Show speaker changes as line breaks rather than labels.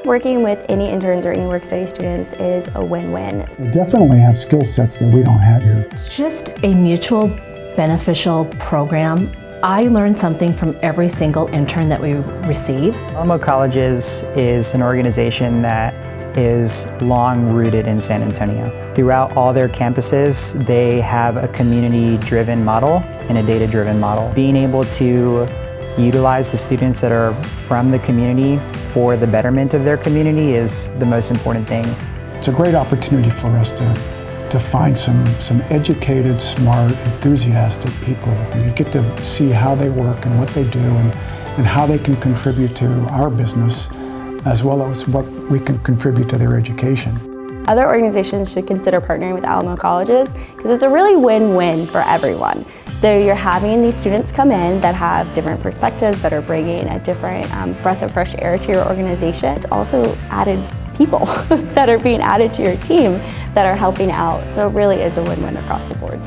Working with any interns or any work study students is a win-win.
They definitely have skill sets that we don't have here.
It's just a mutual beneficial program. I learned something from every single intern that we receive.
Alamo Colleges is an organization that is long rooted in San Antonio. Throughout all their campuses, they have a community-driven model and a data-driven model. Being able to utilize the students that are from the community for the betterment of their community is the most important thing.
It's a great opportunity for us to find some educated, smart, enthusiastic people. And you get to see how they work and what they do and how they can contribute to our business as well as what we can contribute to their education.
Other organizations should consider partnering with Alamo Colleges because it's a really win-win for everyone. So you're having these students come in that have different perspectives, that are bringing a different breath of fresh air to your organization. It's also added people that are being added to your team that are helping out. So it really is a win-win across the board.